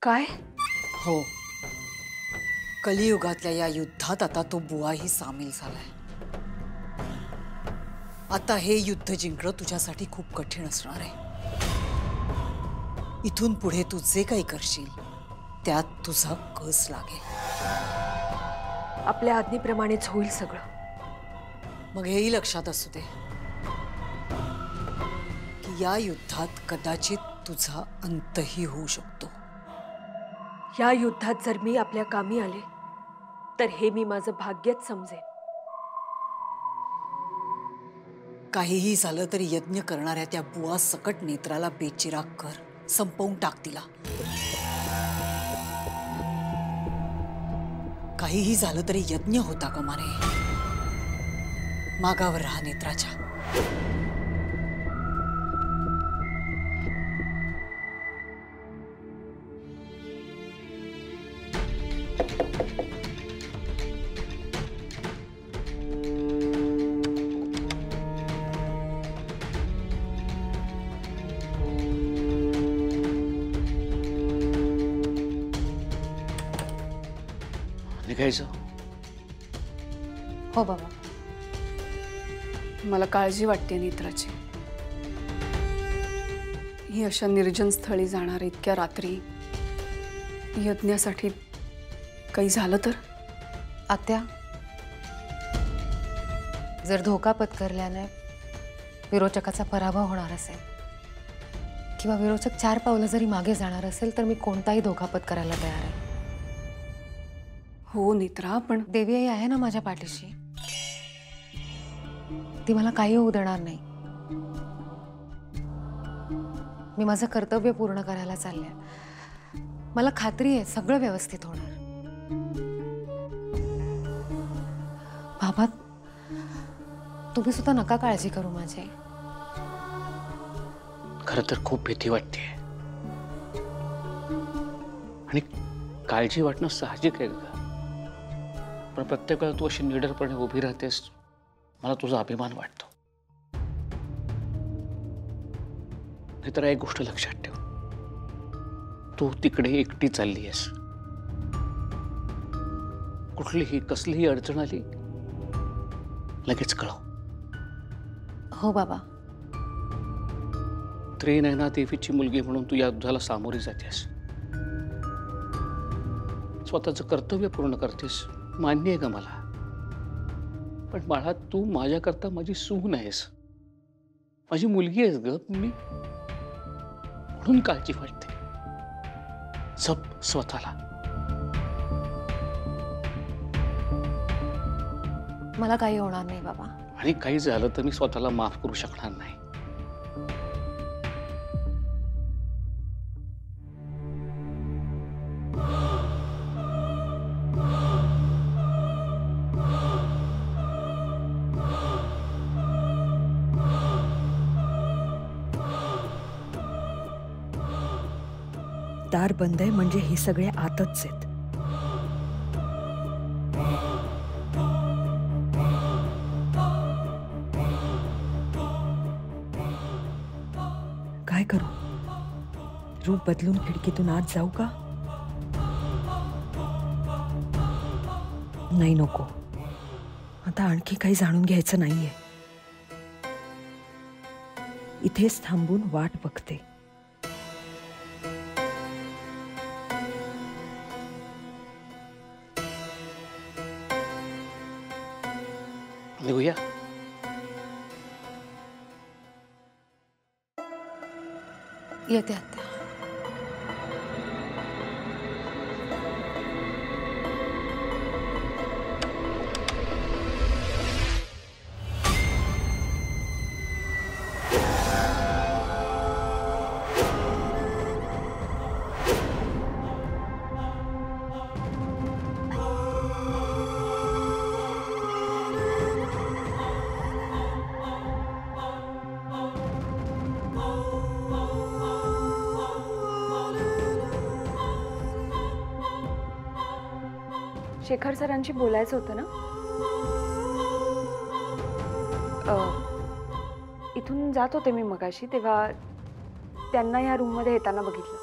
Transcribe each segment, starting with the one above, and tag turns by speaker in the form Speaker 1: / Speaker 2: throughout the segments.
Speaker 1: काय?
Speaker 2: हो, कलियुगातल्या या युद्धात आता तो बुवाही सामील झालाय। आता हे युद्ध जिंकणं तुझ्यासाठी खूप कठीण असणार आहे। इथून पुढे तू जे काही करशील त्यात तुझा कस लागेल।
Speaker 1: आपल्या आज्ञेप्रमाणेच होईल सगळं।
Speaker 2: मग हेही लक्षात असू दे की या युद्धात कदाचित तुझा अंतही होऊ शकतो।
Speaker 1: या युद्धात जर मी आपल्या कामी आले तर हे मी माझं भाग्यच समजेन।
Speaker 2: काहीही झालं तरी यज्ञ करणाऱ्या त्या बुवा सकट नेत्राला बेचिराग कर, संपवून टाक तिला। काहीही झालं तरी यज्ञ होता कामा नये। मागावर राहा नेत्राच्या।
Speaker 3: निघायचं?
Speaker 4: हो बाबा, मला काळजी वाटते नेत्राची। ही अशा निर्जन स्थळी जाणार इतक्या रात्री यज्ञासाठी काही झालं तर?
Speaker 5: आत्या, जर धोका पत्करल्याने विरोचकाचा पराभव होणार असेल किंवा विरोचक 4 पावलं जरी मागे जाणार असेल तर मी कोणताही धोका पत्करायला तयार आहे।
Speaker 4: हो नेत्रा, पण
Speaker 5: देवी आई आहे ना माझ्या पाठीशी। ती मला काही होऊ देणार नाही। मी माझं कर्तव्य पूर्ण करायला चालले। मला खात्री आहे सगळं व्यवस्थित होणार। बाबा, तुम्ही सुद्धा नका काळजी करू माझी।
Speaker 3: खरं तर खूप भीती वाटते आणि काळजी वाटणं साहजिक आहे ग। पण प्रत्येक वेळा तू अशी निडरपणे उभी राहतेस, मला तुझा अभिमान वाटतो। नाहीतर एक गोष्ट लक्षात ठेव, तू तिकडे एकटी चालली आहेस। कुठलीही कसलीही अडचण आली लगेच कळव।
Speaker 5: हो बाबा।
Speaker 3: त्रिनयना देवीची मुलगी म्हणून तू या युद्धाला सामोरी जातेस, स्वतःचं कर्तव्य पूर्ण करतेस, मान्य आहे का मला? पण बाळा, तू माझ्याकरता माझी सून आहेस, माझी मुलगी आहेस ग। मी म्हणून काळजी वाटते। जप स्वतःला।
Speaker 5: मला काही होणार नाही बाबा।
Speaker 3: आणि काही झालं तर मी स्वतःला माफ करू शकणार नाही।
Speaker 1: दार बंद आहे म्हणजे हे सगळे आतच आहेत। काय करू? रूप बदलून खिडकीतून आत जाऊ का? नाही, नको। आता आणखी काही जाणून घ्यायचं नाहीये। इथेच थांबून वाट बघते।
Speaker 3: निघूया।
Speaker 5: येते आत्या।
Speaker 1: शेखर सरांशी बोलायचं होतं ना? इथून जात होते मी मगाशी, तेव्हा त्यांना या रूममध्ये येताना बघितलं।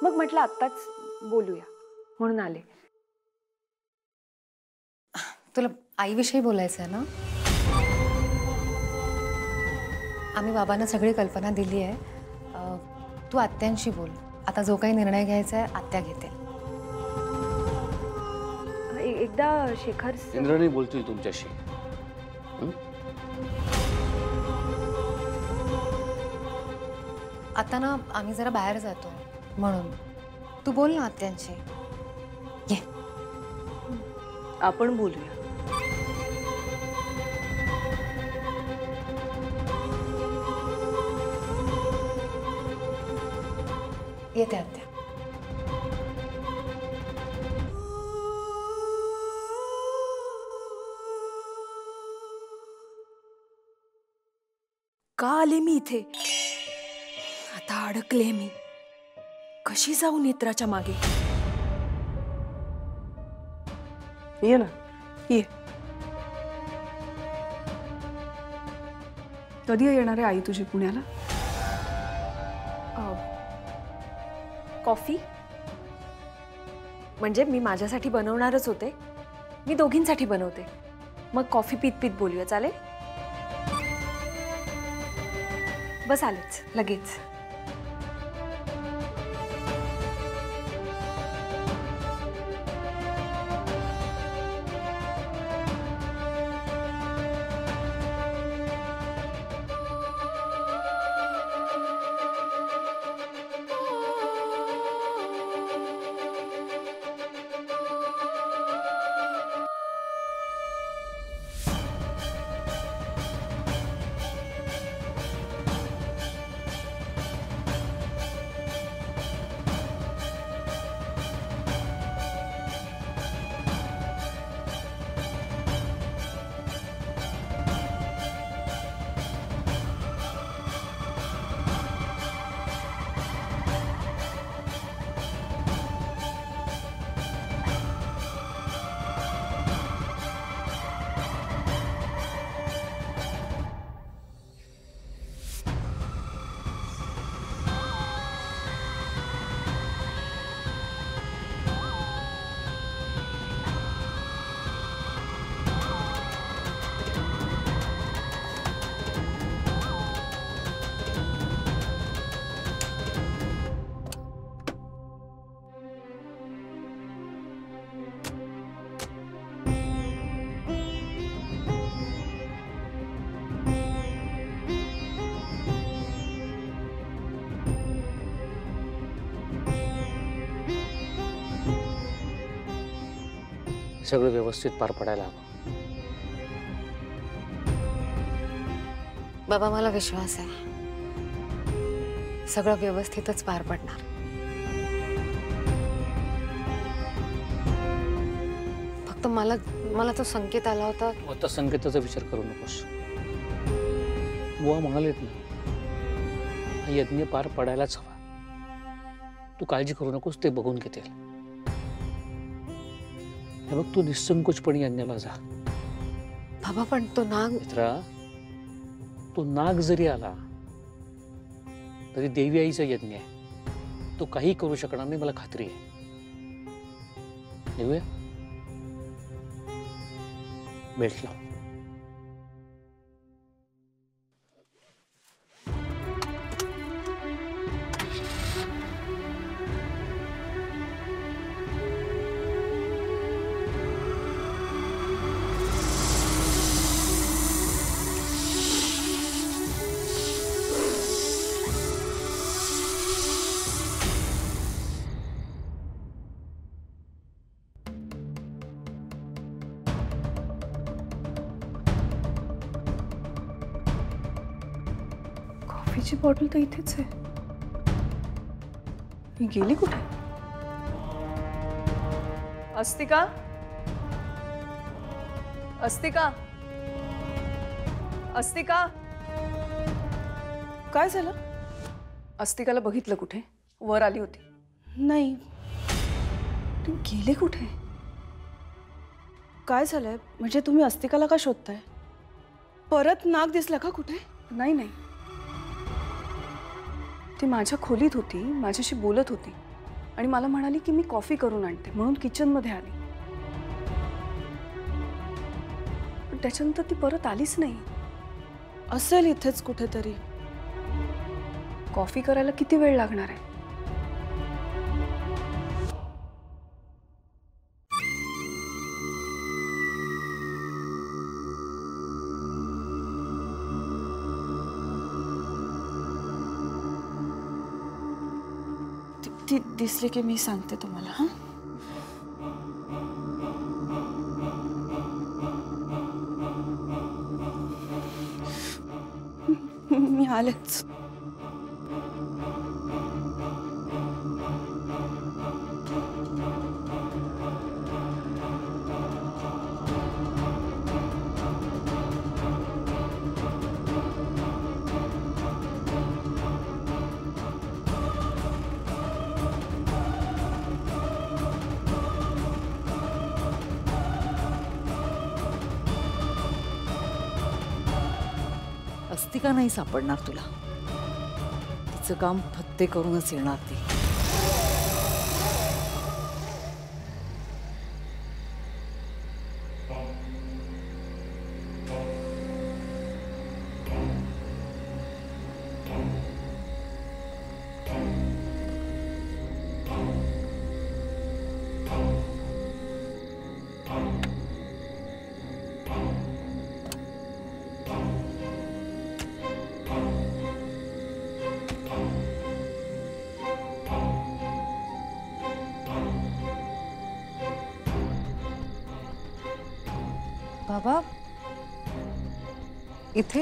Speaker 1: मग म्हटलं आत्ताच बोलूया म्हणून आले.
Speaker 5: तुला आईविषयी बोलायचं आहे ना? आम्ही बाबांना सगळी कल्पना दिली आहे. तू आत्यांशी बोल. आता जो काही निर्णय घ्यायचा आहे आत्या घेतील.
Speaker 1: एकदा शेखर
Speaker 3: इंद्राणी बोलतोय तुमच्याशी.
Speaker 5: आता ना आम्ही जरा बाहेर जातो म्हणून तू बोल ना आत्यांशी. ये.
Speaker 1: आपण बोलूया.
Speaker 5: येते आत्या.
Speaker 1: का आले मी इथे? आता अडकले मी. कशी जाऊ नेत्राच्या मागे?
Speaker 4: ये ना, ये. कधी येणार आहे आई तुझी पुण्याला?
Speaker 1: कॉफी म्हणजे मी माझ्यासाठी बनवणारच होते. मी दोघींसाठी बनवते. मग कॉफी पीत पीत बोलूया, चालेल? बस आलेच लगेच.
Speaker 3: सगळं व्यवस्थित पार पडायला हवं.
Speaker 5: बाबा मला विश्वास आहे सगळं व्यवस्थितच पार पडणार. फक्त मला तो संकेत आला होता.
Speaker 3: आता संकेताचा विचार करू नकोस. बुवा म्हणालेत ना, हा यज्ञ पार पडायलाच हवा. तू काळजी करू नकोस, ते बघून घेतील. हे बघ, तू निसंकोचपणे यज्ञाला जा.
Speaker 5: बाबा पण तो नाग.
Speaker 3: मित्रा, तो नाग जरी आला तरी देवी आईचा यज्ञ आहे. तो काही करू शकणार नाही, मला खात्री आहे. येऊया, बेल्ट लाव.
Speaker 4: कॉफीची बॉटल तर इथेच आहे. ही गेली कुठे? अस्तिका, अस्तिका, अस्तिका, काय झालं? अस्तिकाला बघितलं कुठे? वर आली होती. नाही, तुम्ही गेले कुठे? काय झालंय? म्हणजे तुम्ही अस्तिकाला का शोधताय? परत नाग दिसला का कुठे? नाही नाही, ती माझ्या खोलीत होती, माझ्याशी बोलत होती. आणि मला म्हणाली की मी कॉफी करून आणते, म्हणून किचनमध्ये आली. पण त्याच्यानंतर ती परत आलीच नाही. असेल इथेच कुठेतरी. कॉफी करायला किती वेळ लागणार आहे? ती दिसली की मी सांगते तुम्हाला. हा, मी आलेच.
Speaker 2: अस्तिका नाही सापडणार तुला. तिचं काम फत्ते करूनच येणार ती.
Speaker 5: बाबा इथे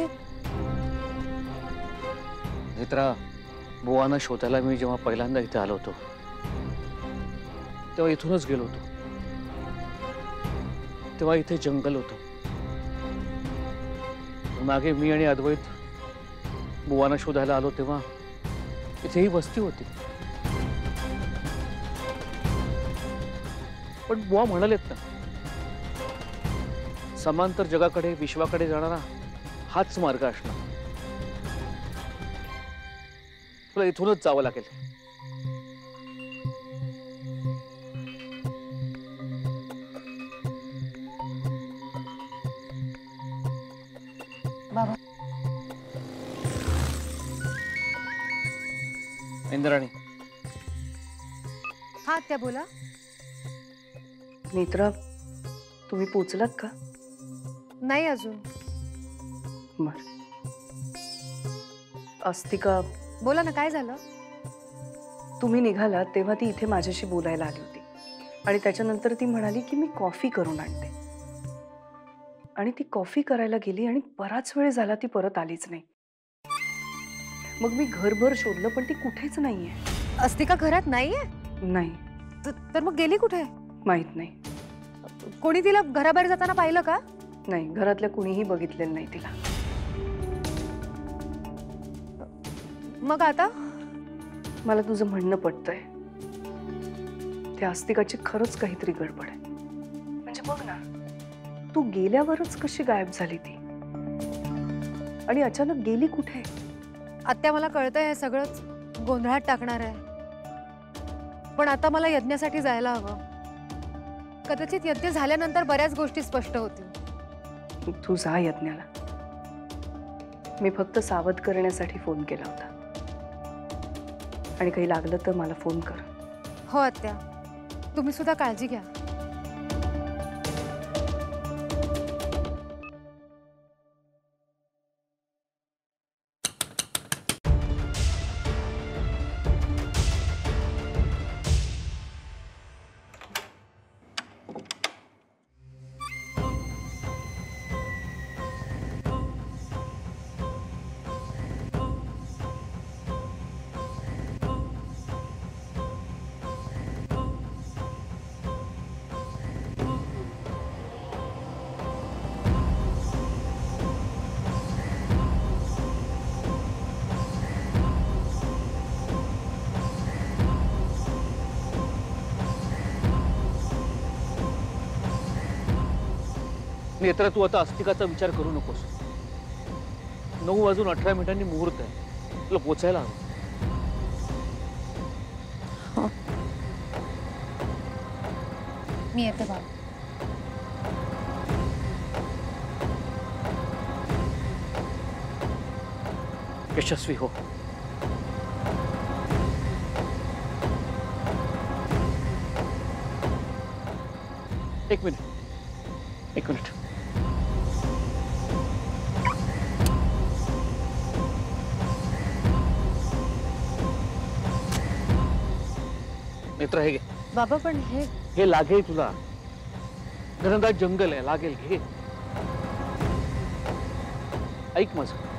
Speaker 3: नेत्रा, बुवांना शोधायला मी जेव्हा पहिल्यांदा इथे आलो होतो तेव्हा इथूनच गेलो होतो. तेव्हा इथे जंगल होतं. मागे मी आणि अद्वैत बुवांना शोधायला आलो तेव्हा इथेही वस्ती होती. पण बुवा म्हणालेत ना, समांतर जगाकडे, विश्वाकडे जाणारा हाच मार्ग असणार. तुला इथूनच जावं लागेल.
Speaker 5: बाबा
Speaker 3: इंद्राणी,
Speaker 5: हा त्या बोला.
Speaker 4: नेत्रा, तुम्ही पोचलात का?
Speaker 5: नाही अजून.
Speaker 4: बर. अस्तिका,
Speaker 5: बोला ना, काय झालं?
Speaker 4: तुम्ही निघालात तेव्हा ती इथे माझ्याशी बोलायला आली होती आणि त्याच्यानंतर ती म्हणाली की मी कॉफी करून आणते. आणि ती कॉफी करायला गेली आणि बराच वेळ झाला ती परत आलीच नाही. मग मी घरभर शोधलं पण ती कुठेच नाहीये.
Speaker 5: अस्तिका घरात नाहीये?
Speaker 4: नाही.
Speaker 5: तर मग गेली कुठे?
Speaker 4: माहित नाही.
Speaker 5: कोणी तिला घराबाहेर जाताना पाहिलं का?
Speaker 4: नाही, घरातल्या कुणीही बघितलेलं नाही तिला.
Speaker 5: मग आता?
Speaker 4: मला तुझं म्हणणं पटतंय. त्या अस्तिकाची खरंच काहीतरी गडबड आहे. म्हणजे बघ ना, तू गेल्यावरच कशी गायब झाली ती आणि अचानक गेली कुठे?
Speaker 5: आत्या, मला कळतंय हे सगळंच गोंधळात टाकणार आहे. पण आता मला यज्ञासाठी जायला हवं. कदाचित यज्ञ झाल्यानंतर बऱ्याच गोष्टी स्पष्ट होतील.
Speaker 4: तू जा यज्ञाला. मी फक्त सावध करण्यासाठी फोन केला होता. आणि काही लागलं तर मला फोन कर.
Speaker 5: हो आत्या, तुम्ही सुद्धा काळजी घ्या.
Speaker 3: नेत्रा, तू आता अस्तिकाचा विचार करू नकोस. 9:18 मुहूर्त आहे. तुला पोचायला हवं.
Speaker 5: मी येते बाबा.
Speaker 3: यशस्वी हो. एक मिनिट. नेत्रा हे घे.
Speaker 5: बाबा पण
Speaker 3: हे लागेल तुला. घनदाट जंगल आहे, लागेल. घे. ऐक माझं.